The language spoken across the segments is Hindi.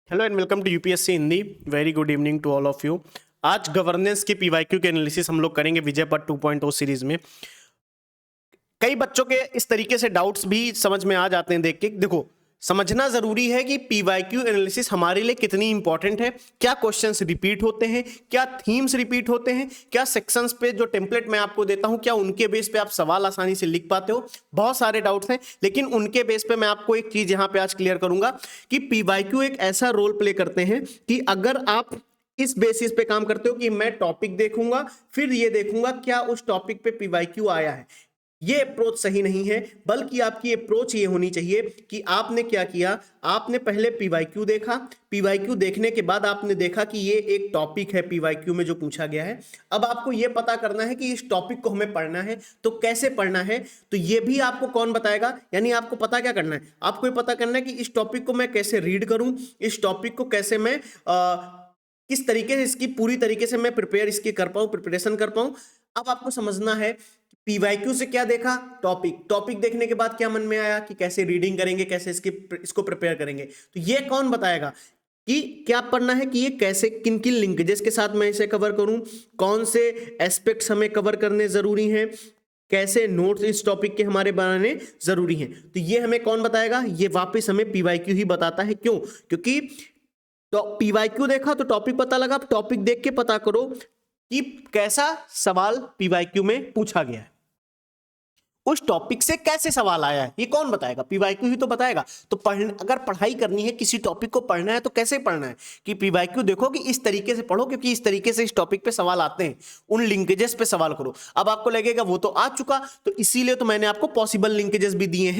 Hello and welcome to UPSC Hindi. Very good evening to all of you. आज गवर्नेंस के पीवाईक्यू के एनालिसिस हम लोग करेंगे विजय पथ 2.0 सीरीज में। कई बच्चों के इस तरीके से डाउट्स भी समझ में आ जाते हैं देख के। देखो, समझना जरूरी है कि पीवाईक्यू एनालिसिस हमारे लिए कितनी इंपॉर्टेंट है, क्या क्वेश्चंस रिपीट होते हैं, क्या थीम्स रिपीट होते हैं, क्या सेक्शंस पे जो टेम्पलेट मैं आपको देता हूं क्या उनके बेस पे आप सवाल आसानी से लिख पाते हो। बहुत सारे डाउट्स हैं, लेकिन उनके बेस पे मैं आपको एक चीज यहां पे आज क्लियर करूंगा कि पीवाईक्यू एक ऐसा रोल प्ले करते हैं कि अगर आप इस बेसिस पे काम करते हो कि मैं टॉपिक देखूंगा फिर ये देखूंगा क्या उस टॉपिक पे पीवाईक्यू आया है, ये अप्रोच सही नहीं है। बल्कि आपकी अप्रोच ये होनी चाहिए कि आपने क्या किया, आपने पहले पीवाईक्यू देखा, पीवाईक्यू देखने के बाद आपने देखा कि ये एक टॉपिक है पीवाईक्यू में जो पूछा गया है। अब आपको ये पता करना है कि इस टॉपिक को हमें पढ़ना है तो कैसे पढ़ना है, तो ये भी आपको कौन बताएगा। यानी आपको पता क्या करना है, आपको ये पता करना है कि इस टॉपिक को मैं कैसे रीड करूं, इस टॉपिक को कैसे मैं किस तरीके से इसकी पूरी तरीके से मैं प्रिपेयर इसकी कर पाऊं, प्रिपरेशन कर पाऊं। अब आपको समझना है पीवाईक्यू से क्या देखा, टॉपिक देखने के बाद क्या मन में आया कि कैसे रीडिंग करेंगे, कैसे इसको प्रिपेयर करेंगे। तो ये कौन बताएगा कि क्या पढ़ना है, कि ये कैसे किन किन लिंकेजेस के साथ मैं इसे कवर करूं, कौन से एस्पेक्ट्स हमें कवर करने जरूरी हैं, कैसे नोट्स इस टॉपिक के हमारे बनाने जरूरी हैं। तो ये हमें कौन बताएगा, ये वापस हमें पीवाईक्यू ही बताता है। क्यों? क्योंकि तो पीवाईक्यू देखा तो टॉपिक पता लगा, टॉपिक देख के पता करो कि कैसा सवाल पीवाईक्यू में पूछा गया है, उस टॉपिक से कैसे सवाल आया है, ये कौन बताएगा, पीवाईक्यू ही तो बताएगा। तो अगर पढ़ाई करनी है, किसी टॉपिक को पढ़ना है तो कैसे पढ़ना है कि पीवाईक्यू देखो कि इस तरीके से पढ़ो, क्योंकि इस तरीके से इस टॉपिक पे सवाल आते हैं, उन लिंकेजेस पे सवाल करो। अब आपको लगेगा वो तो आ चुका, तो इसीलिए तो मैंने आपको पॉसिबल लिंकेजेस भी दिए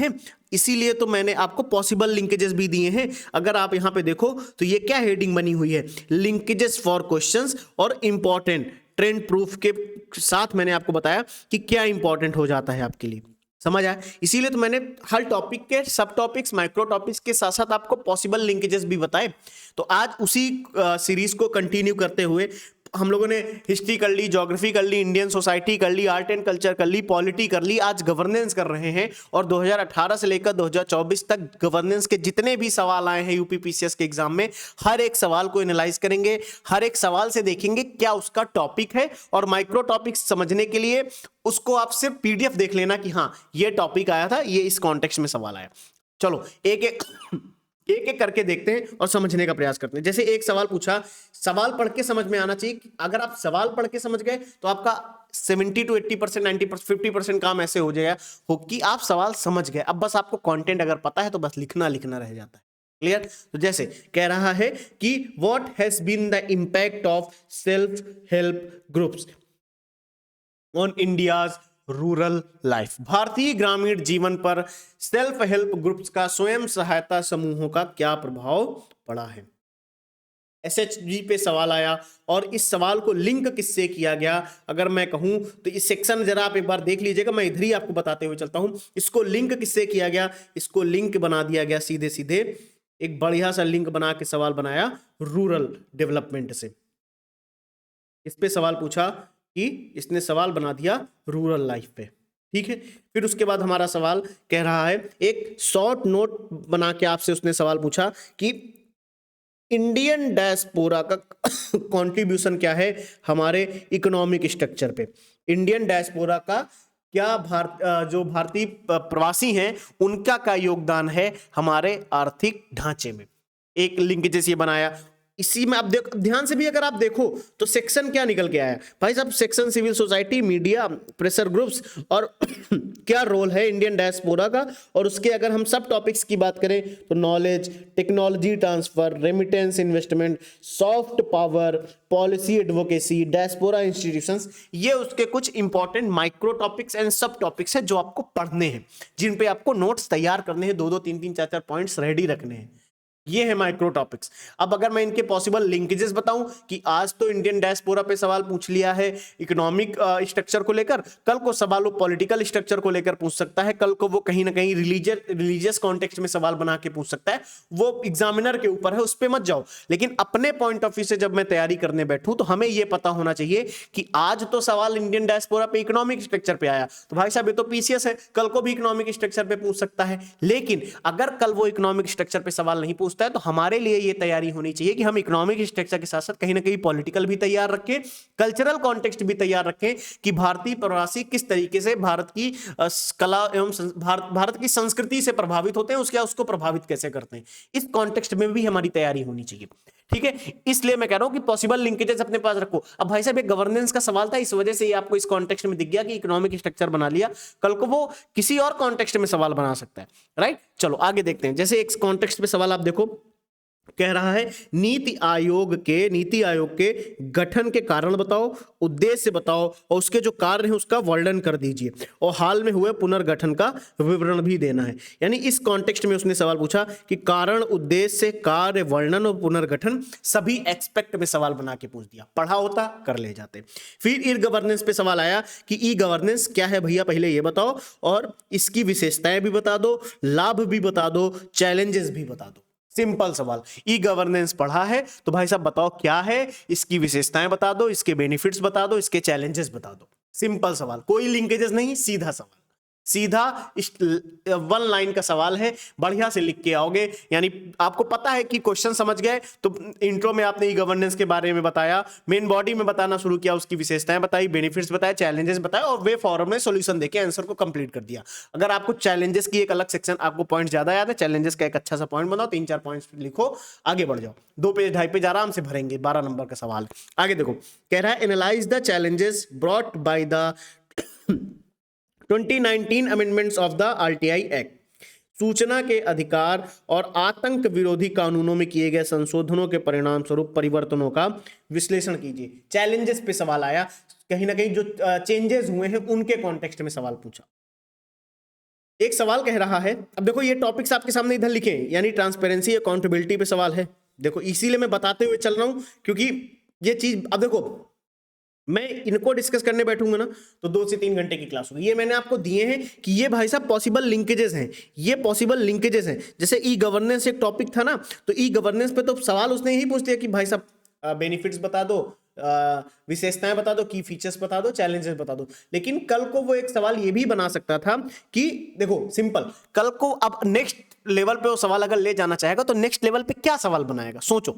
हैं, अगर आप यहां पे देखो तो ये क्या हेडिंग बनी हुई है, लिंकेजेस फॉर क्वेश्चंस और इंपॉर्टेंट ट्रेंड प्रूफ के साथ मैंने आपको बताया कि क्या इंपॉर्टेंट हो जाता है आपके लिए। समझ आया? इसीलिए तो मैंने हर टॉपिक के सब टॉपिक्स, माइक्रो टॉपिक्स के साथ साथ आपको पॉसिबल लिंकेजेस भी बताए। तो आज उसी सीरीज को कंटिन्यू करते हुए हम लोगों ने हिस्ट्री कर ली, ज्योग्राफी कर ली, इंडियन सोसाइटी कर ली, आर्ट एंड कल्चर कर ली, पॉलिटी कर ली, आज गवर्नेंस कर रहे हैं। और 2018 से लेकर 2024 तक गवर्नेंस के जितने भी सवाल आए हैं यूपीपीसीएस के एग्जाम में, हर एक सवाल को एनालाइज करेंगे, हर एक सवाल से देखेंगे क्या उसका टॉपिक है। और माइक्रो टॉपिक समझने के लिए उसको आप सिर्फ पीडीएफ देख लेना कि हाँ ये टॉपिक आया था, ये इस कॉन्टेक्स्ट में सवाल आया। चलो एक एक करके देखते हैं और समझने का प्रयास करते हैं। जैसे एक सवाल पूछा, सवाल पढ़ के समझ में आना चाहिए। अगर आप सवाल पढ़ के समझ गए तो आपका 70 to 80%, 90%, 50% काम ऐसे हो जाएगा हो कि आप सवाल समझ गए। अब बस आपको कंटेंट अगर पता है तो बस लिखना रह जाता है। क्लियर? तो जैसे कह रहा है कि what has been the impact of self help groups on India's rural life. भारतीय ग्रामीण जीवन पर सेल्फ हेल्प ग्रुप्स का, स्वयं सहायता समूहों का क्या प्रभाव पड़ा है। एसएचजी पे सवाल आया और इस सवाल को लिंक किससे किया गया अगर मैं कहूं तो इस सेक्शन जरा आप एक बार देख लीजिएगा, मैं इधर ही आपको बताते हुए चलता हूं। इसको लिंक किससे किया गया, इसको लिंक बना दिया गया सीधे सीधे, एक बढ़िया सा लिंक बना के सवाल बनाया रूरल डेवलपमेंट से। इस पे सवाल पूछा कि इसने सवाल बना दिया रूरल लाइफ पे। ठीक है, फिर उसके बाद हमारा सवाल कह रहा है, एक शॉर्ट नोट बना के आपसे उसने सवाल पूछा कि इंडियन डायस्पोरा का कंट्रीब्यूशन क्या है हमारे इकोनॉमिक स्ट्रक्चर पे। इंडियन डायस्पोरा का क्या जो भारतीय प्रवासी हैं उनका क्या योगदान है हमारे आर्थिक ढांचे में। एक लिंक जैसे बनाया। इसी में आप ध्यान से भी अगर आप देखो तो सेक्शन क्या निकल के आया भाई साहब, section civil society, media, pressure groups और क्या रोल है इंडियन डायस्पोरा का। और उसके अगर हम सब टॉपिक्स की बात करें तो knowledge, technology transfer, remittance, investment, soft power, policy advocacy, diaspora institutions, ये उसके कुछ इंपॉर्टेंट माइक्रो टॉपिक्स एंड सब टॉपिक्स है जो आपको पढ़ने हैं, जिन पे आपको नोट्स तैयार करने हैं, 2-2, 3-3, 4-4 पॉइंट्स रेडी रखने हैं। ये है माइक्रो टॉपिक्स। अब अगर मैं इनके पॉसिबल लिंकेजेस बताऊं कि आज तो इंडियन डायस्पोरा पे सवाल पूछ लिया है इकोनॉमिक स्ट्रक्चर को लेकर, कल को सवाल वो पॉलिटिकल स्ट्रक्चर को लेकर पूछ सकता है, कल को वो कहीं ना कहीं रिलीजियस कॉन्टेक्स्ट में सवाल बना के पूछ सकता है। वो एग्जामिनर के ऊपर है, उस पर मत जाओ। लेकिन अपने पॉइंट ऑफ व्यू से जब मैं तैयारी करने बैठूं तो हमें यह पता होना चाहिए कि आज तो सवाल इंडियन डायस्पोरा पे इकोनॉमिक स्ट्रक्चर पे आया, तो भाई साहब ये तो पीसीएस है, कल को भी इकोनॉमिक स्ट्रक्चर पे पूछ सकता है। लेकिन अगर कल वो इकोनॉमिक स्ट्रक्चर पे सवाल नहीं पूछ पूछता है तो हमारे लिए ये तैयारी होनी चाहिए कि हम इकोनॉमिक स्ट्रक्चर के साथ साथ कहीं ना कहीं पॉलिटिकल भी तैयार रखें, कल्चरल कॉन्टेक्स्ट भी तैयार रखें कि भारतीय प्रवासी किस तरीके से भारत की कला एवं भारत की संस्कृति से प्रभावित होते हैं, उसको प्रभावित कैसे करते हैं, इस कॉन्टेक्स्ट में भी हमारी तैयारी होनी चाहिए। ठीक है, इसलिए मैं कह रहा हूं कि पॉसिबल लिंकेजेस अपने पास रखो। अब भाई साहब, एक गवर्नेंस का सवाल था, इस वजह से ये आपको इस कॉन्टेक्स्ट में दिख गया कि इकोनॉमिक स्ट्रक्चर बना लिया, कल को वो किसी और कॉन्टेक्स्ट में सवाल बना सकता है, राइट। चलो आगे देखते हैं। जैसे एक कॉन्टेक्स्ट में सवाल आप देखो, कह रहा है नीति आयोग के गठन के कारण बताओ, उद्देश्य बताओ और उसके जो कार्य है उसका वर्णन कर दीजिए, और हाल में हुए पुनर्गठन का विवरण भी देना है। यानी इस कॉन्टेक्स्ट में उसने सवाल पूछा कि कारण, उद्देश्य, कार्य, वर्णन और पुनर्गठन सभी एक्सपेक्ट में सवाल बना के पूछ दिया। पढ़ा होता कर ले जाते। फिर ई गवर्नेंस पे सवाल आया कि ई गवर्नेंस क्या है भैया, पहले ये बताओ और इसकी विशेषताएं भी बता दो, लाभ भी बता दो, चैलेंजेस भी बता दो। सिंपल सवाल। ई गवर्नेंस पढ़ा है तो भाई साहब बताओ क्या है, इसकी विशेषताएं बता दो, इसके बेनिफिट्स बता दो, इसके चैलेंजेस बता दो। सिंपल सवाल, कोई लिंकेजेस नहीं, सीधा सवाल, सीधा वन लाइन का सवाल है, बढ़िया से लिख के आओगे। यानी आपको पता है कि क्वेश्चन समझ गए तो इंट्रो में आपने ई गवर्नेंस के बारे में बताया, मेन बॉडी में बताना शुरू किया, उसकी विशेषताएं बताई, बेनिफिट्स बताए, चैलेंजेस बताए और वे फॉर्म में सॉल्यूशन देके आंसर को कंप्लीट कर दिया। अगर आपको चैलेंजेस की एक अलग सेक्शन, आपको पॉइंट ज्यादा याद है, चैलेंजेस का एक अच्छा सा पॉइंट बनाओ, 3-4 पॉइंट्स लिखो, आगे बढ़ जाओ। 2 पेज 2.5 पेज आराम से भरेंगे, 12 नंबर का सवाल। आगे देखो, कह रहा है analyse the challenges brought by the 2019 amendments of the RTI act. सूचना के अधिकार और आतंक विरोधी कानूनों में किए गए संशोधनों के परिणाम स्वरूप परिवर्तनों का विश्लेषण कीजिए। चैलेंजेस पे सवाल आया, कहीं ना कहीं जो चेंजेस हुए हैं उनके कॉन्टेक्स्ट में सवाल पूछा। एक सवाल कह रहा है, अब देखो ये टॉपिक्स आपके सामने इधर लिखे हैं, यानी ट्रांसपेरेंसी, अकाउंटेबिलिटी पे सवाल है। देखो इसीलिए मैं बताते हुए चल रहा हूं क्योंकि ये चीज, अब देखो मैं इनको डिस्कस करने बैठूंगा ना तो 2 से 3 घंटे की क्लास होगी। ये मैंने आपको दिए हैं कि ये भाई साहब पॉसिबल लिंकेजेस हैं, ये पॉसिबल लिंकेजेस हैं। जैसे ई गवर्नेंस एक टॉपिक था ना, तो ई गवर्नेंस पे तो सवाल उसने यही पूछ दिया कि भाई साहब बेनिफिट्स बता दो, विशेषताएं बता दो, की फीचर्स बता दो, चैलेंजेस बता दो। लेकिन कल को वो एक सवाल ये भी बना सकता था कि देखो सिंपल, कल को अब नेक्स्ट लेवल पे वो सवाल अगर ले जाना चाहेगा तो नेक्स्ट लेवल पे क्या सवाल बनाएगा, सोचो।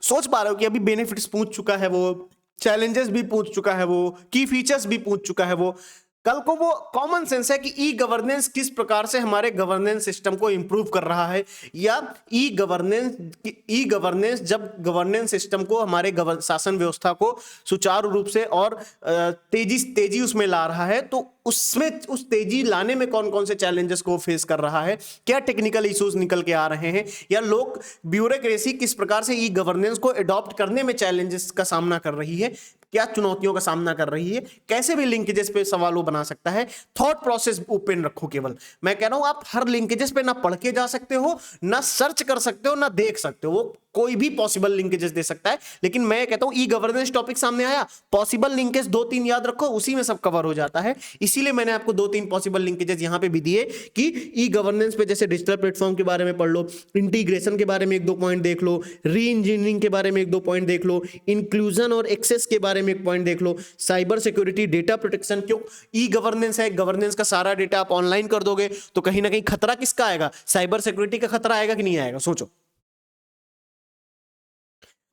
सोच पा रहे हो कि अभी बेनिफिट्स पूछ चुका है वो, चैलेंजेस भी पूछ चुका है वो, की फीचर्स भी पूछ चुका है वो। कल को वो कॉमन सेंस है कि ई गवर्नेंस किस प्रकार से हमारे गवर्नेंस सिस्टम को इंप्रूव कर रहा है, या ई गवर्नेंस जब गवर्नेंस सिस्टम को, हमारे शासन व्यवस्था को सुचारू रूप से और तेजी उसमें ला रहा है, तो उसमें उस तेजी लाने में कौन कौन से चैलेंजेस को फेस कर रहा है, क्या टेक्निकल इश्यूज निकल के आ रहे हैं, या लोग ब्यूरोक्रेसी किस प्रकार से ई गवर्नेंस को अडॉप्ट करने में चैलेंजेस का सामना कर रही है, क्या चुनौतियों का सामना कर रही है, कैसे भी लिंकेजेस पे सवाल वो बना सकता है। थॉट प्रोसेस ओपन रखो केवल। मैं कह रहा हूं आप हर लिंकेजेस पे ना पढ़ के जा सकते हो, ना सर्च कर सकते हो, ना देख सकते हो, वो कोई भी पॉसिबल लिंकेजेस दे सकता है। लेकिन मैं कहता हूं ई गवर्नेंस टॉपिक सामने आया, पॉसिबल लिंकेज 2-3 याद रखो, उसी में सब कवर हो जाता है। इसीलिए मैंने आपको 2-3 पॉसिबल लिंकेजेस यहां पे भी दिए कि ई गवर्नेंस पे जैसे डिजिटल प्लेटफॉर्म के बारे में पढ़ लो, इंटीग्रेशन के बारे में 1-2 पॉइंट देख लो, री इंजीनियरिंग के बारे में 1-2 पॉइंट देख लो, इंक्लूजन और एक्सेस के बारे में 1 पॉइंट देख लो, साइबर सिक्योरिटी, डेटा प्रोटेक्शन। क्यों? ई गवर्नेंस है, गवर्नेंस का सारा डेटा आप ऑनलाइन कर दोगे तो कहीं ना कहीं खतरा किसका आएगा, साइबर सिक्योरिटी का खतरा आएगा कि नहीं आएगा, सोचो।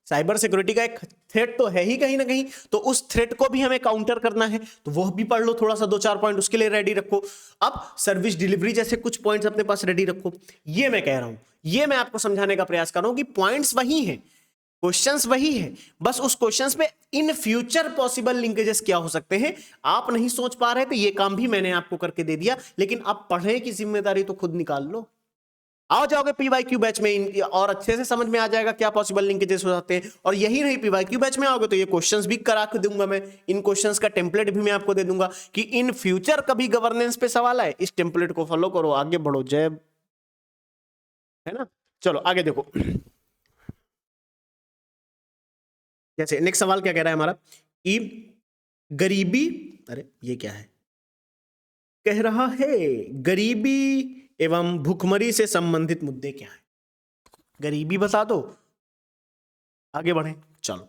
साइबर सिक्योरिटी का एक थ्रेट तो है ही कहीं ना कहीं, तो उस थ्रेट को भी हमें काउंटर करना है, तो वह भी पढ़ लो थोड़ा सा, 2-4 पॉइंट उसके लिए रेडी रखो। अब सर्विस डिलीवरी जैसे कुछ पॉइंट्स अपने पास रेडी रखो। ये मैं कह रहा हूं, ये मैं आपको समझाने का प्रयास कर रहा हूं कि पॉइंट्स वही हैं, क्वेश्चंस वही है, बस उस क्वेश्चंस पे इन फ्यूचर पॉसिबल लिंकेजेस क्या हो सकते हैं आप नहीं सोच पा रहे, तो ये काम भी मैंने आपको करके दे दिया। लेकिन आप पढ़ने की जिम्मेदारी तो खुद निकाल लो। आओ जाओगे पीवाईक्यू बैच में और अच्छे से समझ में आ जाएगा क्या पॉसिबल लिंकेजेस हो जाते हैं। और यही नहीं, पीवाईक्यू बैच में आओगे तो ये क्वेश्चंस भी करा के दूंगा मैं, इन क्वेश्चंस का टेम्पलेट भी मैं आपको दे दूंगा कि इन फ्यूचर कभी गवर्नेंस पे सवाल आए, इस टेम्पलेट को फॉलो करो, आगे बढ़ो, जय, है ना। चलो आगे देखो, जैसे नेक्स्ट सवाल क्या कह रहा है हमारा कि गरीबी, अरे ये क्या है, कह रहा है गरीबी एवं भूखमरी से संबंधित मुद्दे क्या हैं, गरीबी बता दो, आगे बढ़े। चलो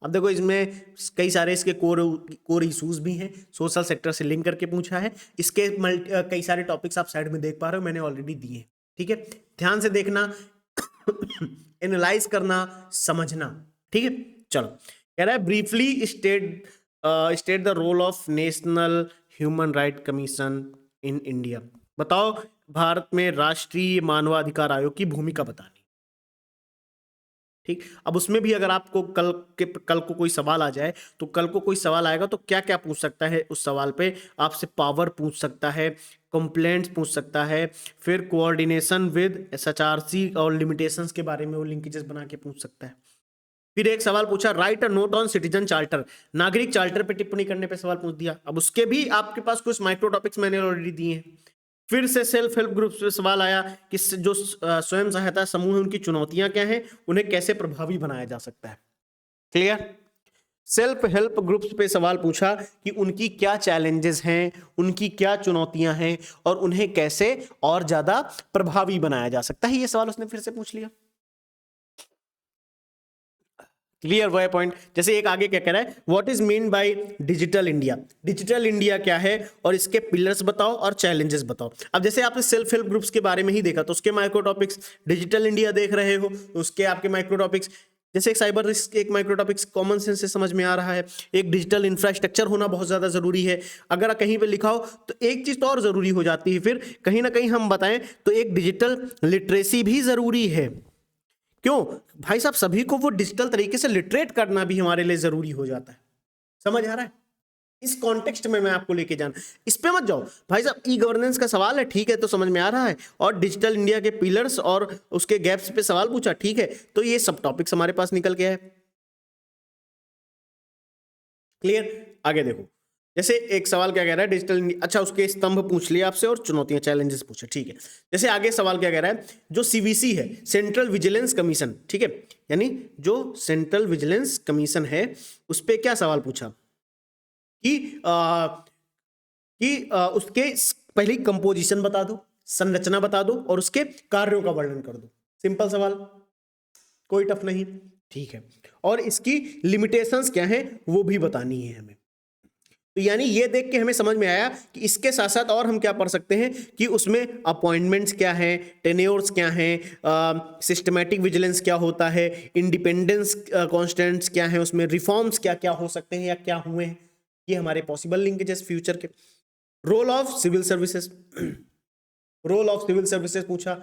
अब देखो इसमें कई सारे इसके कोर इश्यूज भी हैं, सोशल सेक्टर से लिंक करके पूछा है। इसके कई सारे टॉपिक्स आप साइड में देख पा रहे हो, मैंने ऑलरेडी दिए हैं। ठीक है, ध्यान से देखना, एनालाइज करना, समझना। ठीक है, चलो कह रहा है briefly state the role of national human right commission in India. बताओ भारत में राष्ट्रीय मानवाधिकार आयोग की भूमिका बतानी। ठीक, अब उसमें भी अगर आपको कल को कोई सवाल आ जाए, तो कल को कोई सवाल आएगा तो क्या क्या पूछ सकता है उस सवाल पे, आपसे पावर पूछ सकता है, कंप्लेंट्स पूछ सकता है, फिर कोऑर्डिनेशन विद एसएचआरसी और लिमिटेशंस के बारे में वो लिंकेजेस बना के पूछ सकता है। फिर एक सवाल पूछा right a note on citizen charter, नागरिक चार्टर पे टिप्पणी करने पे सवाल पूछ दिया। अब उसके भी आपके पास कुछ माइक्रो टॉपिक्स मैंने ऑलरेडी दिए हैं। फिर से सेल्फ हेल्प ग्रुप पे सवाल आया कि जो स्वयं सहायता समूह है उनकी चुनौतियां क्या हैं, उन्हें कैसे प्रभावी बनाया जा सकता है। क्लियर? सेल्फ हेल्प ग्रुप्स पे सवाल पूछा कि उनकी क्या चैलेंजेस हैं, उनकी क्या चुनौतियां हैं और उन्हें कैसे और ज्यादा प्रभावी बनाया जा सकता है। ये सवाल उसने फिर से पूछ लिया। क्लियर वो पॉइंट? जैसे एक आगे क्या कह रहा है, what is mean by digital India, digital India क्या है और इसके पिलर्स बताओ और चैलेंजेस बताओ। अब जैसे आपने सेल्फ हेल्प ग्रुप्स के बारे में ही देखा तो उसके माइक्रो टॉपिक्स, डिजिटल इंडिया देख रहे हो तो उसके आपके माइक्रो टॉपिक्स, जैसे एक साइबर रिस्क एक माइक्रो टॉपिक्स कॉमन सेंस से समझ में आ रहा है, एक डिजिटल इंफ्रास्ट्रक्चर होना बहुत ज्यादा जरूरी है। अगर कहीं पे लिखा हो तो एक चीज तो और जरूरी हो जाती है, फिर कहीं ना कहीं हम बताएं तो एक डिजिटल लिटरेसी भी जरूरी है। क्यों भाई साहब, सभी को वो डिजिटल तरीके से लिटरेट करना भी हमारे लिए जरूरी हो जाता है। समझ आ रहा है? इस कॉन्टेक्स्ट में मैं आपको लेके जाना, इस पे मत जाओ भाई साहब। ई गवर्नेंस का सवाल है, ठीक है, तो समझ में आ रहा है, और डिजिटल इंडिया के पिलर्स और उसके गैप्स पे सवाल पूछा, ठीक है, तो ये सब टॉपिक्स हमारे पास निकल के है। क्लियर? आगे देखो, जैसे एक सवाल क्या कह रहा है, डिजिटल इंडिया, अच्छा उसके स्तंभ पूछ लिए आपसे और चुनौतियां चैलेंजेस पूछे, ठीक है। जैसे आगे सवाल क्या कह रहा है, जो सीवीसी है सेंट्रल विजिलेंस कमीशन, ठीक है, यानी जो सेंट्रल विजिलेंस कमीशन है उस पर क्या सवाल पूछा कि उसके पहले कंपोजिशन बता दो, संरचना बता दो और उसके कार्यों का वर्णन कर दो। सिंपल सवाल, कोई टफ नहीं, ठीक है, और इसकी लिमिटेशंस क्या है वो भी बतानी है हमें। तो यानी ये देख के हमें समझ में आया कि इसके साथ साथ और हम क्या पढ़ सकते हैं कि उसमें अपॉइंटमेंट्स क्या है, टेन्योर्स क्या हैं, सिस्टमैटिक विजिलेंस क्या होता है, इंडिपेंडेंस कॉन्स्टेंट्स क्या है, उसमें रिफॉर्म्स क्या क्या हो सकते हैं या क्या हुए हैं, ये हमारे पॉसिबल लिंकेजेस फ्यूचर के। Role of civil services, role of civil services पूछा,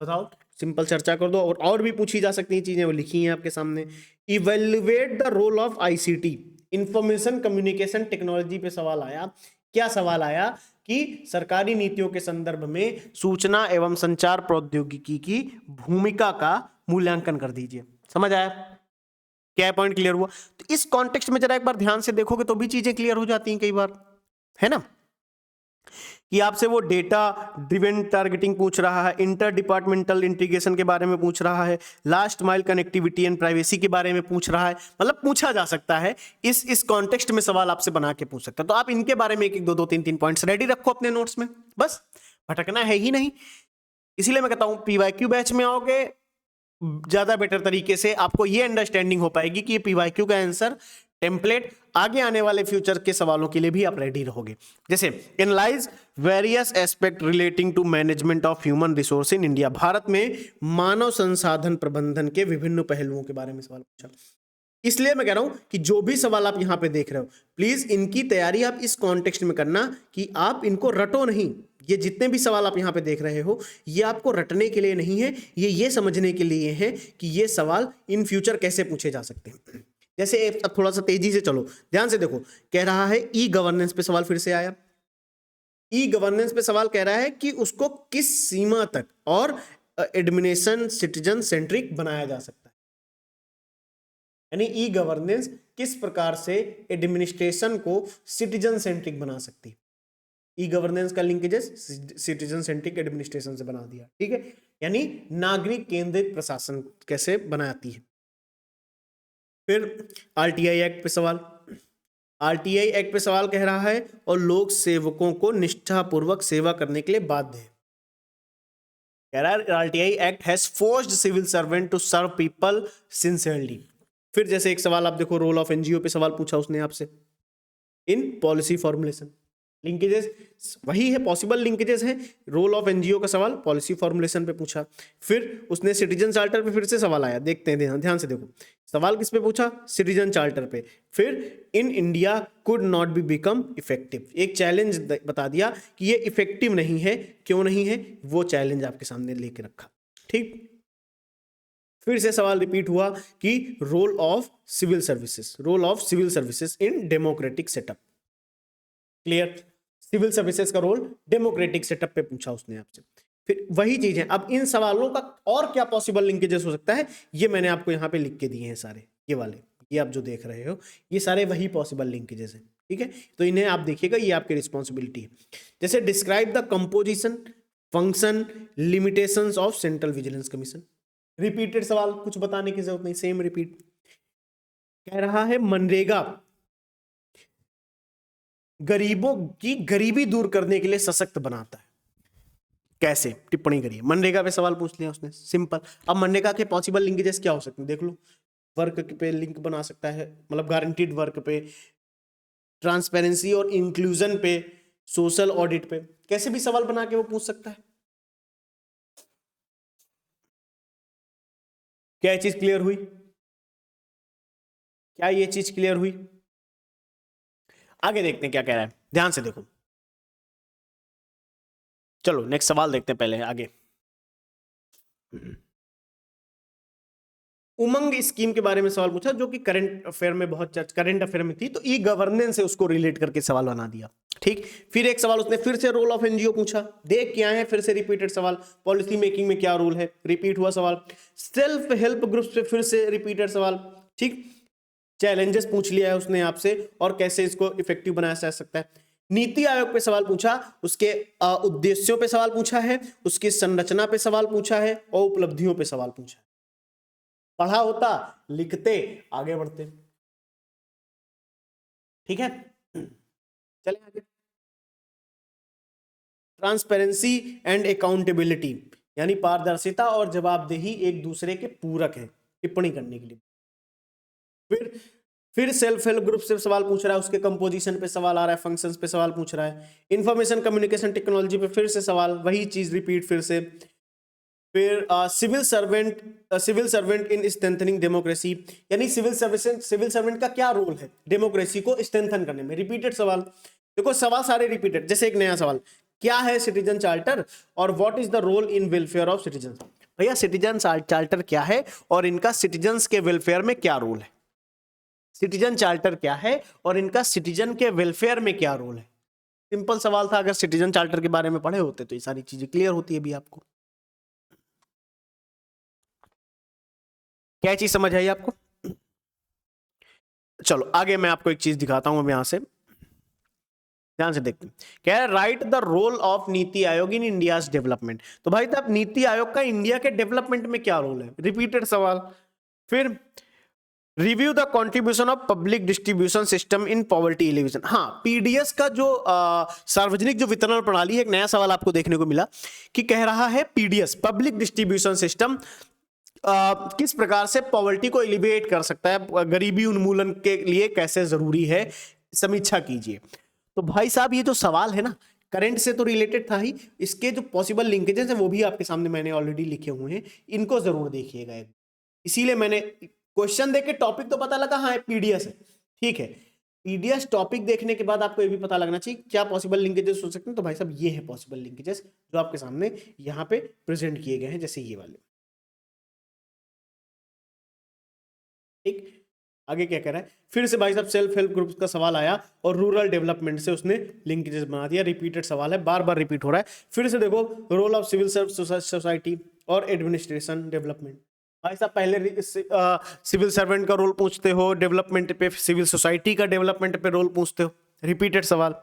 बताओ, सिंपल चर्चा कर दो, और भी पूछी जा सकती हैं चीजें, वो लिखी हैं आपके सामने। Evaluate the role of ICT, information communication technology पे सवाल आया। क्या सवाल आया कि सरकारी नीतियों के संदर्भ में सूचना एवं संचार प्रौद्योगिकी की भूमिका का मूल्यांकन कर दीजिए। समझ आया? क्या पॉइंट क्लियर हुआ? तो इस कॉन्टेक्स्ट में जरा एक बार ध्यान से देखोगे तो भी चीजें क्लियर हो जाती हैं कई बार, है ना, कि आपसे वो डेटा ड्रिवन टारगेटिंग पूछ रहा है, इंटर डिपार्टमेंटल इंटीग्रेशन के बारे में पूछ रहा है, last mile connectivity and privacy के बारे में पूछ रहा है, मतलब पूछा जा सकता है, इस कॉन्टेक्स्ट में सवाल आपसे बना के पूछ सकता है। तो आप इनके बारे में एक एक दो दो तीन तीन पॉइंट्स रेडी रखो अपने नोट्स में, बस भटकना है ही नहीं। इसीलिए मैं कहता हूं पीवाईक्यू बैच में आओगे ज्यादा बेटर तरीके से आपको ये अंडरस्टैंडिंग हो पाएगी कि ये पीवाईक्यू का आंसर टेम्पलेट आगे आने वाले फ्यूचर के सवालों के लिए भी आप रेडी रहोगे। जैसे analyze various aspect relating to management of human resource in India, Bharat में मानव संसाधन प्रबंधन के विभिन्न पहलुओं के बारे में सवाल पूछा। इसलिए मैं कह रहा हूं कि जो भी सवाल आप यहां पे देख रहे हो, प्लीज इनकी तैयारी आप इस कॉन्टेक्स्ट में करना कि आप इनको रटो नहीं। ये जितने भी सवाल आप यहां पे देख रहे हो ये आपको रटने के लिए नहीं है, ये समझने के लिए है कि ये सवाल इन फ्यूचर कैसे पूछे जा सकते हैं। जैसे अब थोड़ा सा तेजी से चलो, ध्यान से देखो, कह रहा है ई गवर्नेंस पे सवाल फिर से आया। ई गवर्नेंस पे सवाल कह रहा है कि उसको किस सीमा तक और एडमिनिस्ट्रेशन सिटीजन सेंट्रिक बनाया जा सकता है, यानी ई गवर्नेंस किस प्रकार से एडमिनिस्ट्रेशन को सिटीजन सेंट्रिक बना सकती है। ई गवर्नेंस का लिंकेजेस सिटीजन सेंट्रिक एडमिनिस्ट्रेशन से बना दिया, ठीक है, यानी नागरिक केंद्रित प्रशासन कैसे बनाती है। फिर आरटीआई एक्ट पे सवाल, आरटीआई एक्ट पे सवाल कह रहा है और लोक सेवकों को निष्ठापूर्वक सेवा करने के लिए बाध्य है। कह रहा है RTI act has forced civil servant to serve people sincerely. फिर जैसे एक सवाल आप देखो, रोल ऑफ एनजीओ पे सवाल पूछा उसने आपसे इन पॉलिसी फॉर्मुलेशन, लिंकेजेस वही है, पॉसिबल लिंकेजेस है। रोल ऑफ एनजीओ का सवाल पॉलिसी फॉर्मुलेशन पे पूछा, फिर उसने सिटीजन चार्टर पे फिर से सवाल आया, देखते हैं ध्यान से देखो सवाल किस पे पूछा, सिटीजन चार्टर पे। फिर in India could not be become effective, एक चैलेंज बता दिया कि ये इफेक्टिव नहीं है, क्यों नहीं है, वो चैलेंज आपके सामने लेके रखा। ठीक, फिर से सवाल रिपीट हुआ कि role of civil services, role of civil services in democratic setup. Clear, civil services का रोल डेमोक्रेटिक सेटअप पे पूछा उसने आपसे। फिर वही चीज है, अब इन सवालों का और क्या पॉसिबल लिंकेजेस हो सकता है, ये मैंने आपको यहाँ पे लिख के दिए हैं सारे, ये वाले, ये आप जो देख रहे हो ये सारे वही पॉसिबल लिंकेजेस हैं। ठीक है, तो इन्हें आप देखिएगा, ये आपकी रिस्पॉन्सिबिलिटी है। जैसे describe the composition, function, limitations of central vigilance commission. Repeated सवाल, कुछ बताने की जरूरत नहीं, सेम रिपीट। कह रहा है मनरेगा गरीबों की गरीबी दूर करने के लिए सशक्त बनाता है, कैसे, टिप्पणी करिए। मनरेगा पे सवाल पूछ लिया उसने, सिंपल। अब मनरेगा के पॉसिबल लिंकेजेस क्या हो सकते हैं, देख लो। वर्क पे लिंक बना सकता है, मतलब गारंटीड वर्क पे, ट्रांसपेरेंसी और इंक्लूजन पे, सोशल ऑडिट पे, कैसे भी सवाल बना के वो पूछ सकता है। क्या ये चीज क्लियर हुई, क्या ये चीज क्लियर हुई? आगे देखते हैं क्या कह रहा है, ध्यान से देखो। चलो नेक्स्ट सवाल देखते हैं पहले आगे। उमंग स्कीम के बारे में सवाल पूछा, जो कि करंट अफेयर में बहुत करंट अफेयर में थी, तो ई गवर्नेंस से उसको रिलेट करके सवाल बना दिया। ठीक, फिर एक सवाल उसने फिर से रोल ऑफ एनजीओ पूछा, देख क्या है, फिर से रिपीटेड सवाल, पॉलिसी मेकिंग में क्या रोल है, रिपीट हुआ सवाल। सेल्फ हेल्प ग्रुप्स पे फिर से रिपीटेड सवाल। ठीक, चैलेंजेस पूछ लिया है उसने आपसे और कैसे इसको इफेक्टिव बनाया जा सकता है। नीति आयोग पे सवाल पूछा, उसके उद्देश्यों पे सवाल पूछा है, उसकी संरचना पे सवाल पूछा है और उपलब्धियों पे सवाल पूछा है। पढ़ा होता, लिखते, आगे बढ़ते। ठीक है, चले आगे। ट्रांसपेरेंसी एंड अकाउंटेबिलिटी, यानी पारदर्शिता और जवाबदेही एक दूसरे के पूरक है, टिप्पणी करने के लिए। फिर सेल्फ हेल्प ग्रुप से सवाल पूछ रहा है, उसके कंपोजिशन पे सवाल आ रहा है, फंक्शंस पे सवाल पूछ रहा है। इंफॉर्मेशन कम्युनिकेशन टेक्नोलॉजी पे फिर से सवाल, वही चीज रिपीट फिर से। फिर civil servant in strengthening democracy, यानी सिविल सर्वेंट का क्या रोल है डेमोक्रेसी को स्ट्रेंथन करने में, रिपीटेड सवाल। देखो सवाल सारे रिपीटेड। जैसे एक नया सवाल, क्या है सिटीजन चार्टर और what is the role in welfare of citizen. भैया सिटीजन चार्टर क्या है और इनका सिटीजन्स के वेलफेयर में क्या रोल है, सिटीजन चार्टर क्या है और इनका सिटीजन के वेलफेयर में क्या रोल है। सिंपल सवाल था, अगर सिटीजन चार्टर के बारे में पढ़े होते तो ये सारी चीजें क्लियर होती है भी आपको। क्या चीज समझ आई आपको? चलो आगे मैं आपको एक चीज दिखाता हूं, अब यहां से ध्यान से देखते हैं। क्या है, right the role of NITI Aayog in India's development. तो भाई साहब नीति आयोग का इंडिया के डेवलपमेंट में क्या रोल है, रिपीटेड सवाल। फिर review the contribution of public distribution system in poverty alleviation. हाँ, पीडीएस का जो सार्वजनिक जो वितरण प्रणाली है, एक नया सवाल आपको देखने को मिला कि कह रहा है पीडीएस पब्लिक डिस्ट्रीब्यूशन सिस्टम किस प्रकार से पॉवर्टी को एलिवेट कर सकता है, गरीबी उन्मूलन के लिए कैसे जरूरी है, समीक्षा कीजिए। तो भाई साहब ये जो सवाल है ना, करंट से तो रिलेटेड था ही, इसके जो पॉसिबल लिंकेजेस हैं वो भी आपके सामने मैंने ऑलरेडी लिखे हुए हैं, इनको जरूर देखिएगा। इसीलिए मैंने क्वेश्चन देख के टॉपिक तो पता लगा, हाँ पीडीएस है, ठीक है। पीडीएस टॉपिक देखने के बाद आपको ये भी पता लगना चाहिए क्या पॉसिबल लिंकेजेस हो सकते हैं। तो भाई साहब ये है पॉसिबल लिंकेजेस जो आपके सामने यहाँ पे प्रेजेंट किए गए हैं, जैसे ये वाले। ठीक, आगे क्या कह रहा है, फिर से भाई साहब सेल्फ हेल्प ग्रुप्स का सवाल आया और रूरल डेवलपमेंट से उसने लिंकेजेस बना दिया, रिपीटेड सवाल है, बार बार रिपीट हो रहा है। फिर से देखो रोल ऑफ सिविल सोसाइटी और एडमिनिस्ट्रेशन डेवलपमेंट। भाई साहब पहले सिविल सर्वेंट का रोल पूछते हो डेवलपमेंट पे, सिविल सोसाइटी का डेवलपमेंट पे रोल पूछते हो, रिपीटेड सवाल।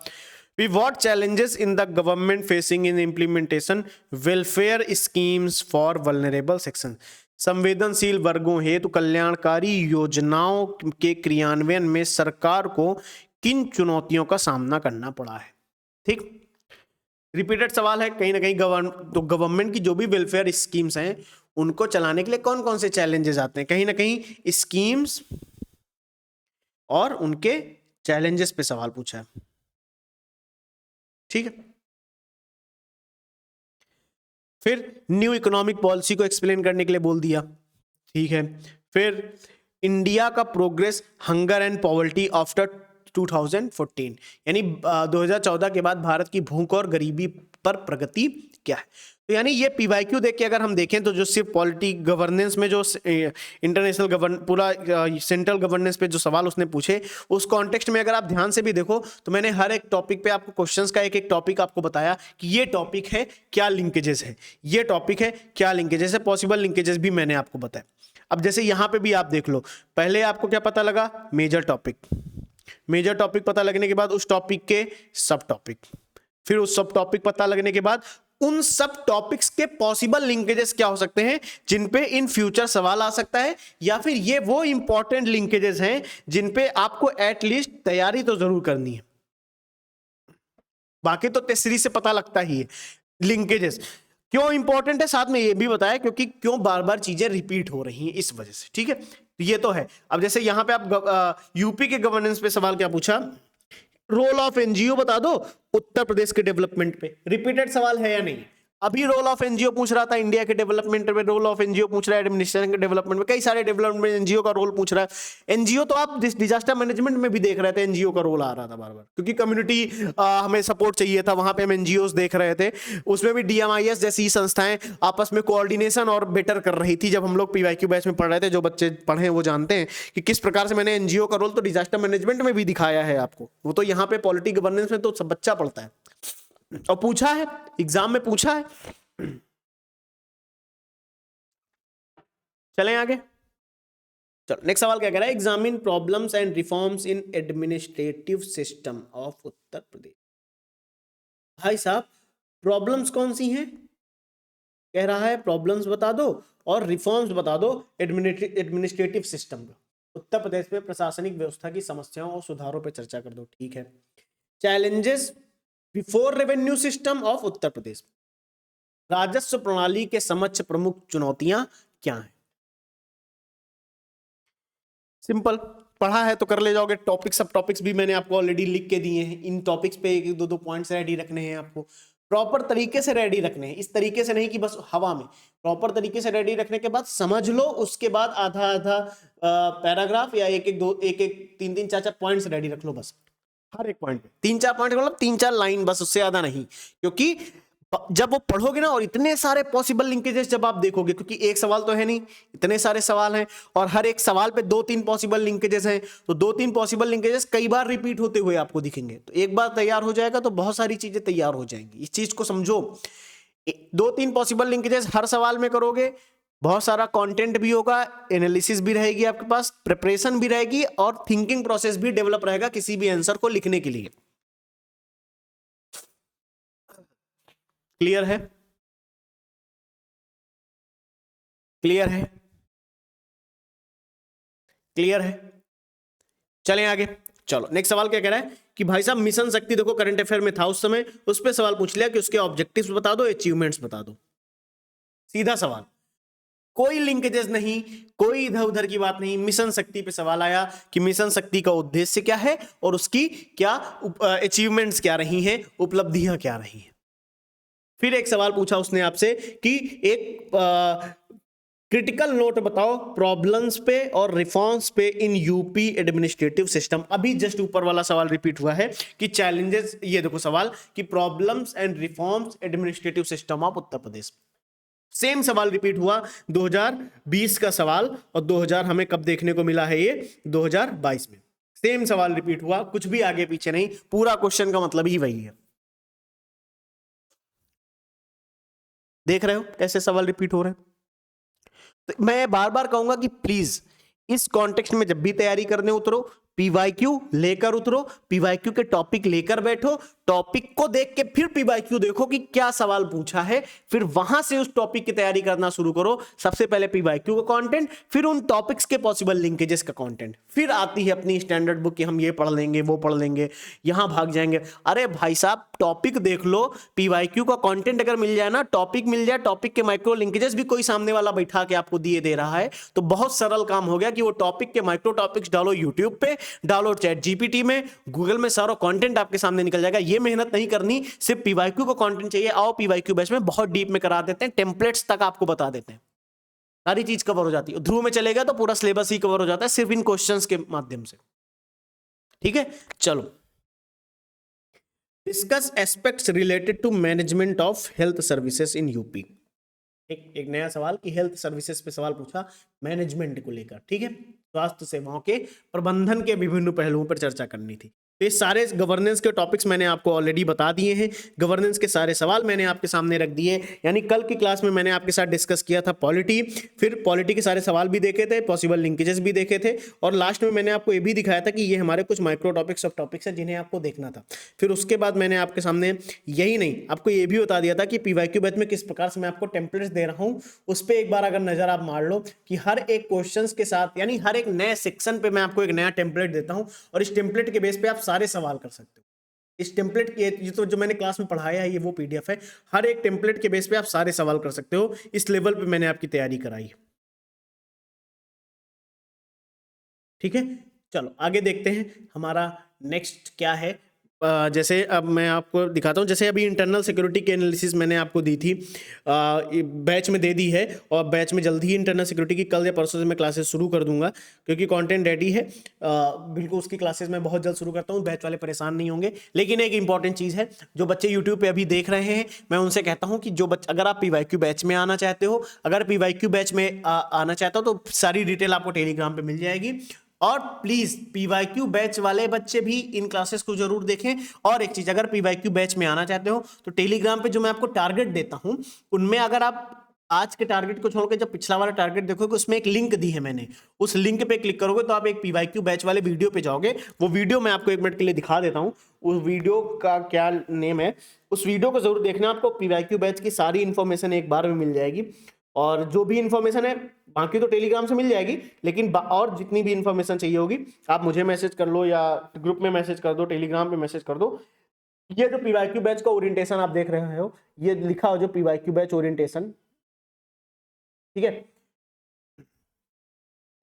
We what challenges in the government facing in implementation welfare schemes for vulnerable sections। संवेदनशील वर्गों हेतु कल्याणकारी योजनाओं के क्रियान्वयन में सरकार को किन चुनौतियों का सामना करना पड़ा है। ठीक, रिपीटेड सवाल है, कहीं ना कहीं गवर्नमेंट की जो भी वेलफेयर स्कीम्स हैं उनको चलाने के लिए कौन कौन से चैलेंजेस आते हैं, कहीं ना कहीं स्कीम्स और उनके चैलेंजेस पे सवाल पूछा है। ठीक है। फिर न्यू इकोनॉमिक पॉलिसी को एक्सप्लेन करने के लिए बोल दिया, ठीक है। फिर इंडिया का progress hunger and poverty after 2014, यानी 2014 के बाद भारत की भूख और गरीबी पर प्रगति क्या है। तो यानी ये पीवाईक्यू देख के अगर हम देखें तो जो सिर्फ पॉलिटी गवर्नेंस में जो इंटरनेशनल पूरा सेंट्रल गवर्नेंस पे जो सवाल उसने पूछे, उस कॉन्टेक्स्ट में अगर आप ध्यान से भी देखो तो मैंने हर एक टॉपिक पे आपको क्वेश्चंस का एक एक टॉपिक आपको बताया कि ये टॉपिक है क्या लिंकेजेस है, ये टॉपिक है क्या लिंकेजेस है, पॉसिबल लिंकेजेस भी मैंने आपको बताया। अब जैसे यहां पे भी आप देख लो, पहले आपको क्या पता लगा, मेजर टॉपिक, मेजर टॉपिक पता लगने के बाद उस टॉपिक के सब टॉपिक, फिर उस सब टॉपिक पता लगने के बाद उन सब टॉपिक्स के पॉसिबल लिंकेजेस क्या हो सकते हैं जिन पे इन फ्यूचर सवाल आ सकता है, या फिर ये वो इंपॉर्टेंट लिंकेजेस हैं जिन पे आपको एटलीस्ट तैयारी तो जरूर करनी है। बाकी तो टेस्ट सीरीज से पता लगता ही है लिंकेजेस क्यों इंपॉर्टेंट है, साथ में ये भी बताया क्योंकि क्यों बार बार चीजें रिपीट हो रही हैं इस वजह से, ठीक है। तो ये तो है। अब जैसे यहां पे आप यूपी के गवर्नेंस पे सवाल क्या पूछा, रोल ऑफ एनजीओ बता दो उत्तर प्रदेश के डेवलपमेंट पे, रिपीटेड सवाल है या नहीं। अभी रोल ऑफ एनजीओ पूछ रहा था इंडिया के डेवलपमेंट में, रोल ऑफ एनजीओ पूछ रहा है एडमिनिस्ट्रेशन के डेवलपमेंट में, कई सारे डेवलपमेंट एनजीओ का रोल पूछ रहा है। एनजीओ तो आप डिजास्टर मैनेजमेंट में भी देख रहे थे, एनजीओ का रोल आ रहा था बार बार, क्योंकि कम्युनिटी हमें सपोर्ट चाहिए था, वहां पे हम एनजीओ देख रहे थे। उसमें भी डीएमआईएस जैसी संस्थाएं आपस में कोऑर्डिनेशन और बेटर कर रही थी। जब हम लोग पीवाईक्यू बैच में पढ़ रहे थे, जो बच्चे पढ़े वो जानते हैं कि किस प्रकार से मैंने एनजीओ का रोल तो डिजास्टर मैनेजमेंट में भी दिखाया है आपको, वो तो यहाँ पे पॉलिटी गवर्नेंस में तो सब बच्चा पढ़ता है और पूछा है, एग्जाम में पूछा है। चलें आगे, चलो नेक्स्ट सवाल क्या कह रहा है, examine problems and reforms in administrative system of Uttar Pradesh. भाई साहब प्रॉब्लम्स कौन सी हैं, कह रहा है प्रॉब्लम्स बता दो और रिफॉर्म्स बता दो एडमिनिस्ट्रेटिव सिस्टम का, उत्तर प्रदेश में प्रशासनिक व्यवस्था की समस्याओं और सुधारों पर चर्चा कर दो, ठीक है। Challenges before revenue system of Uttar Pradesh, राजस्व प्रणाली के समक्ष प्रमुख चुनौतियां क्या हैं। सिंपल, पढ़ा है तो कर ले जाओगे। टॉपिक सब टॉपिक्स भी मैंने आपको ऑलरेडी लिख के दिए हैं, इन टॉपिक्स पे एक दो पॉइंट्स रेडी रखने हैं, आपको प्रॉपर तरीके से रेडी रखने हैं, इस तरीके से नहीं कि बस हवा में, प्रॉपर तरीके से रेडी रखने के बाद समझ लो, उसके बाद आधा आधा पैराग्राफ या एक एक तीन तीन चार चार पॉइंट्स रेडी रख लो, बस हर एक पॉइंट पे तीन चार पॉइंट, मतलब तीन चार लाइन बस, उससे ज्यादा नहीं। क्योंकि जब वो पढ़ोगे ना और इतने सारे पॉसिबल लिंकेजेस जब आप देखोगे, क्योंकि एक सवाल तो है नहीं, इतने सारे सवाल हैं और हर एक सवाल पे दो तीन पॉसिबल लिंकेजेस हैं, तो दो तीन पॉसिबल लिंकेजेस कई बार रिपीट होते हुए आपको दिखेंगे। तो एक बार तैयार हो जाएगा तो बहुत सारी चीजें तैयार हो जाएंगी, इस चीज को समझो। दो तीन पॉसिबल लिंकेजेस हर सवाल में करोगे, बहुत सारा कंटेंट भी होगा, एनालिसिस भी रहेगी आपके पास, प्रिपरेशन भी रहेगी और थिंकिंग प्रोसेस भी डेवलप रहेगा किसी भी आंसर को लिखने के लिए। क्लियर है, क्लियर है, क्लियर है। चलें आगे, चलो नेक्स्ट सवाल क्या कह रहा है कि भाई साहब मिशन शक्ति देखो करंट अफेयर में था उस समय, उस पर सवाल पूछ लिया कि उसके ऑब्जेक्टिव्स बता दो, अचीवमेंट्स बता दो, सीधा सवाल, कोई लिंकेजेस नहीं, कोई इधर उधर की बात नहीं। मिशन शक्ति पे सवाल आया कि मिशन शक्ति का उद्देश्य क्या है और उसकी क्या अचीवमेंट्स क्या रही हैं, उपलब्धियां क्या रही हैं। फिर एक सवाल पूछा उसने आपसे कि एक क्रिटिकल नोट बताओ प्रॉब्लम्स पे और रिफॉर्म्स पे इन यूपी एडमिनिस्ट्रेटिव सिस्टम। अभी जस्ट ऊपर वाला सवाल रिपीट हुआ है कि चैलेंजेस, ये देखो सवाल कि problems and reforms administrative system of Uttar Pradesh, same सवाल रिपीट हुआ 2020 का सवाल, और 2000 हमें कब देखने को मिला है, ये 2022 में सेम सवाल रिपीट हुआ, कुछ भी आगे पीछे नहीं, पूरा क्वेश्चन का मतलब ही वही है। देख रहे हो कैसे सवाल रिपीट हो रहे हैं। तो मैं बार बार कहूंगा कि प्लीज इस कॉन्टेक्स्ट में जब भी तैयारी करने उतरो, पीवाईक्यू लेकर उतरो, पीवाईक्यू के टॉपिक लेकर बैठो, टॉपिक को देख के फिर पीवाईक्यू देखो कि क्या सवाल पूछा है, फिर वहां से उस टॉपिक की तैयारी करना शुरू करो। सबसे पहले पीवाईक्यू का कंटेंट, फिर उन टॉपिक्स के पॉसिबल लिंकेजेस का कंटेंट, फिर आती है अपनी स्टैंडर्ड बुक कि हम ये पढ़ लेंगे, वो पढ़ लेंगे, यहां भाग जाएंगे। अरे भाई साहब टॉपिक देख लो, पीवाईक्यू का कंटेंट अगर मिल जाए ना, टॉपिक मिल जाए, टॉपिक के माइक्रो लिंकेजेस भी कोई सामने वाला बैठा के आपको दिए दे रहा है, तो बहुत सरल काम हो गया कि वो टॉपिक के माइक्रो टॉपिक्स डालो यूट्यूब पे, डाउनलोड चैट जीपीटी में, गूगल में सारा कंटेंट आपके सामने निकल जाएगा। ये मेहनत नहीं करनी, सिर्फ पीवाईक्यू को कंटेंट चाहिए, आओ पीवाईक्यू बैच में बहुत डीप में करा देते हैं, टेम्पलेट्स तक आपको बता देते हैं, सारी चीज कवर हो जाती है। ध्रुव में चलेगा तो पूरा सिलेबस ही कवर हो जाता है सिर्फ इन क्वेश्चंस के माध्यम से। ठीक है, चलो discuss aspects related to management of health services in UP. एक नया सवाल कि हेल्थ सर्विसेज पे सवाल पूछा मैनेजमेंट को लेकर। ठीक है, स्वास्थ्य सेवाओं के प्रबंधन के विभिन्न पहलुओं पर चर्चा करनी थी। तो ये सारे गवर्नेंस के टॉपिक्स मैंने आपको ऑलरेडी बता दिए हैं, गवर्नेंस के सारे सवाल मैंने आपके सामने रख दिए। यानी कल की क्लास में मैंने आपके साथ डिस्कस किया था पॉलिटी, फिर पॉलिटी के सारे सवाल भी देखे थे, पॉसिबल लिंकेजेस भी देखे थे, और लास्ट में मैंने आपको ये भी दिखाया था कि ये हमारे कुछ माइक्रो टॉपिक्स सब टॉपिक्स हैं जिन्हें आपको देखना था। फिर उसके बाद मैंने आपके सामने यही नहीं, आपको ये भी बता दिया था कि पीवाईक्यू बैच में किस प्रकार से मैं आपको टेम्पलेट्स दे रहा हूँ, उस पर एक बार अगर नजर आप मार लो कि हर एक क्वेश्चन के साथ, यानी हर एक नए सेक्शन पे मैं आपको एक नया टेम्पलेट देता हूँ, और इस टेम्पलेट के बेस पे आप सारे सवाल कर सकते हो। इस टेम्पलेट के ये तो जो मैंने क्लास में पढ़ाया है ये वो पीडीएफ है, हर एक टेम्पलेट के बेस पे आप सारे सवाल कर सकते हो। इस लेवल पे मैंने आपकी तैयारी कराई। ठीक है, चलो आगे देखते हैं हमारा नेक्स्ट क्या है। जैसे अब मैं आपको दिखाता हूँ, जैसे अभी इंटरनल सिक्योरिटी की एनालिसिस मैंने आपको दी थी, बैच में दे दी है, और बैच में जल्दी ही इंटरनल सिक्योरिटी की कल या परसों से मैं क्लासेस शुरू कर दूंगा, क्योंकि कंटेंट रेडी है। बिल्कुल उसकी क्लासेस मैं बहुत जल्द शुरू करता हूँ, बैच वाले परेशान नहीं होंगे। लेकिन एक इंपॉर्टेंट चीज़ है, जो बच्चे यूट्यूब पे अभी देख रहे हैं, मैं उनसे कहता हूँ कि जो बच्चे, अगर आप पीवाईक्यू बैच में आना चाहते हो, अगर पीवाईक्यू बैच में आना चाहते हो तो सारी डिटेल आपको टेलीग्राम पे मिल जाएगी। और प्लीज पीवाईक्यू बैच वाले बच्चे भी इन क्लासेस को जरूर देखें। और एक चीज, अगर पीवाईक्यू बैच में आना चाहते हो तो टेलीग्राम पे जो मैं आपको टारगेट देता हूं, उनमें अगर आप आज के टारगेट को छोड़कर जब पिछला वाला टारगेट देखोगे, उसमें एक लिंक दी है मैंने, उस लिंक पे क्लिक करोगे तो आप एक पीवाईक्यू बैच वाले वीडियो पे जाओगे। वो वीडियो मैं आपको 1 मिनट के लिए दिखा देता हूं, उस वीडियो का क्या नेम है, उस वीडियो को जरूर देखना। आपको पीवाईक्यू बैच की सारी इंफॉर्मेशन एक बार में मिल जाएगी, और जो भी इंफॉर्मेशन है बाकी तो टेलीग्राम से मिल जाएगी, लेकिन और जितनी भी इंफॉर्मेशन चाहिए होगी आप मुझे मैसेज कर लो, या ग्रुप में मैसेज कर दो, टेलीग्राम पे मैसेज कर दो। ये जो पीवाईक्यू बैच का ओरिएंटेशन आप देख रहे हो, ये लिखा हो जो पीवाईक्यू बैच ओरिएंटेशन, ठीक है,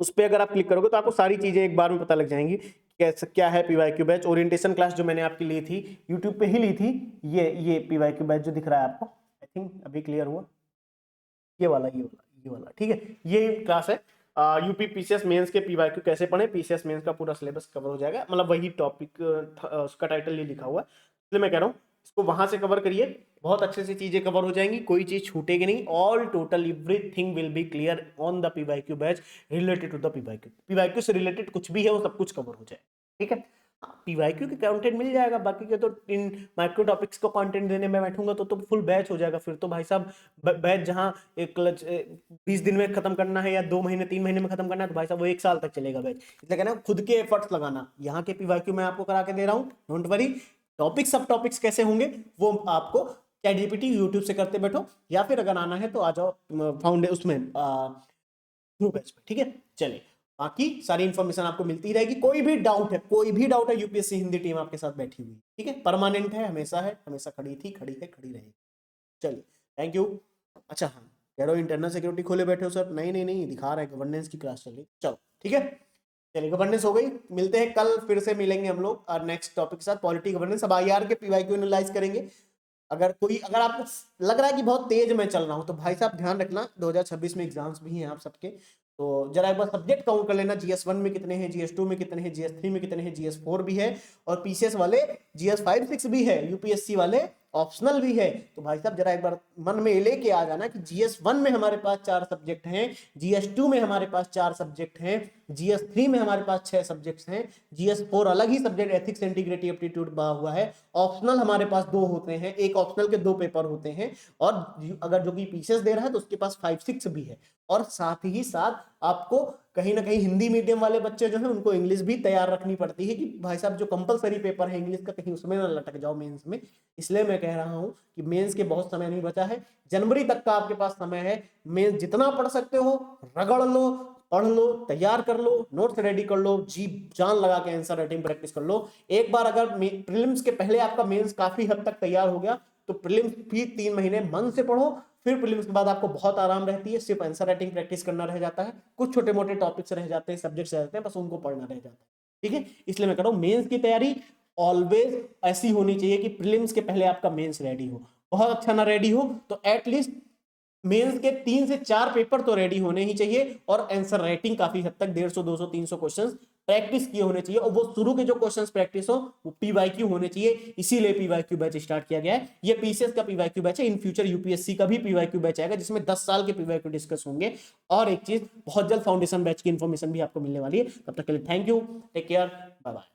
उस पर अगर आप क्लिक करोगे तो आपको सारी चीजें एक बार में पता लग जाएंगी कैसे क्या है पीवाईक्यू बैच। ओरिएंटेशन क्लास जो मैंने आपकी ली थी, यूट्यूब पे ही ली थी, ये पीवाईक्यू बैच जो दिख रहा है आपको, आई थिंक अभी क्लियर हुआ, ये वाला, ठीक है, ये क्लास है यूपी पीसीएस मेंस के पीवाईक्यू कैसे पढ़े। पीसीएस मेंस का पूरा सिलेबस कवर हो जाएगा, मतलब वही टॉपिक, उसका टाइटल ये लिखा हुआ है, इसलिए मैं कह रहा हूँ इसको वहां से कवर करिए, बहुत अच्छे से चीजें कवर हो जाएंगी, कोई चीज छूटेगी नहीं। All total everything will be clear on the PYQ batch related to the PYQ. PYQ से रिलेटेड कुछ भी है वो सब कुछ कवर हो जाए, ठीक है। पीवाईक्यू के कंटेंट मिल जाएगा, बाकी के तो इन माइक्रो टॉपिक्स को कंटेंट देने में बैठूंगा तो फुल बैच हो जाएगा। फिर तो भाई साहब बैच जहां 20 दिन में खत्म करना है या 2 महीने 3 महीने में खत्म करना है, तो भाई साहब वो 1 साल तक चलेगा बैच। इसलिए कहना खुद के एफर्ट्स लगाना। यहाँ के पीवाईक्यू मैं आपको करा के दे रहा हूँ, डोंट वरी। टॉपिक सब टॉपिक्स कैसे होंगे वो आपको चैट जीपीटी यूट्यूब से करते बैठो, या फिर अगर आना है तो आ जाओ उसमें ग्रुप बैच में, ठीक है। चलिए, बाकी सारी इंफॉर्मेशन आपको मिलती रहेगी। कोई भी डाउट है यूपीएससी हिंदी टीम आपके साथ बैठी हुई, ठीक है, परमानेंट है, हमेशा खड़ी थी, खड़ी है, खड़ी रहेगी। चलिए, थैंक यू। अच्छा हाँ, कह रहे हो इंटरनल सिक्योरिटी खोले बैठे हो सर, नहीं दिखा रहे हैं, गवर्नेंस की क्लास चल रही। चलो ठीक है, चलिए गवर्नेंस हो गई, मिलते हैं कल, फिर से मिलेंगे हम लोग और नेक्स्ट टॉपिक के साथ, पॉलिटी गवर्नेंस। अब आईआर के पीवाईक्यू एनालाइज करेंगे। अगर आपको लग रहा है कि बहुत तेज मैं चल रहा हूं, तो भाई साहब ध्यान रखना 2026 में एग्जाम्स भी हैं आप सबके, तो जरा एक बार सब्जेक्ट काउंट कर लेना, GS1 में कितने हैं, GS2 में कितने हैं, GS3 में कितने हैं, GS4 भी है, और पीसीएस वाले GS5 6 भी है, यूपीएससी वाले ऑप्शनल भी है। तो भाई साहब जरा एक बार मन में लेके आ जाना कि GS1 में हमारे पास 4 सब्जेक्ट हैं, GS2 में हमारे पास 4 सब्जेक्ट हैं, GS3 में हमारे पास 6 सब्जेक्ट्स हैं, GS4 अलग ही सब्जेक्ट एथिक्स इंटीग्रिटी एप्टीट्यूड बना हुआ है, ऑप्शनल हमारे पास 2 होते हैं, एक ऑप्शनल के 2 पेपर होते हैं, और अगर जो कि पीसीएस दे रहा है तो उसके पास 5-6 भी है। और साथ ही साथ आपको कहीं ना कहीं हिंदी मीडियम वाले बच्चे जो हैं उनको इंग्लिश भी तैयार रखनी पड़ती है कि भाई साहब जो कंपलसरी पेपर है इंग्लिश का, कहीं उसमें ना लटक जाओ मेंस में। इसलिए मैं कह रहा हूं कि मेंस के बहुत समय नहीं बचा है, जनवरी तक का आपके पास समय है। मेंस जितना पढ़ सकते हो रगड़ लो, पढ़ लो, तैयार कर लो, नोट्स रेडी कर लो, जी जान लगा के आंसर राइटिंग प्रैक्टिस कर लो। एक बार अगर प्रीलिम्स के पहले आपका मेंस काफी हद तक तैयार हो गया तो प्रीलिम्स भी 3 महीने मन से पढ़ो, फिर प्रीलिम्स के बाद आपको बहुत आराम रहती है, सिर्फ आंसर राइटिंग प्रैक्टिस करना रह जाता है, कुछ छोटे मोटे टॉपिक्स रह जाते हैं, सब्जेक्ट्स रह जाते हैं, बस उनको पढ़ना रह जाता है, ठीक है, इसलिए मैं कह रहा हूं मेंस की तैयारी ऑलवेज ऐसी होनी चाहिए कि प्रीलिम्स के पहले आपका मेंस रेडी हो। बहुत अच्छा ना रेडी हो तो एटलीस्ट मेंस के 3 से 4 पेपर तो रेडी होने ही चाहिए, और आंसर राइटिंग काफी हद तक 150 200 300 क्वेश्चंस प्रैक्टिस किए होने चाहिए, और वो शुरू के जो क्वेश्चंस प्रैक्टिस हो वो पीवाईक्यू होने चाहिए। इसीलिए पीवाईक्यू बैच स्टार्ट किया गया है। ये पीसीएस का पीवाईक्यू बैच है, इन फ्यूचर यूपीएससी का भी पीवाईक्यू बैच आएगा जिसमें 10 साल के पीवाईक्यू डिस्कस होंगे। और एक चीज, बहुत जल्द फाउंडेशन बैच की इंफॉर्मेशन भी आपको मिलने वाली है। तब तक के लिए thank you, take care, bye bye.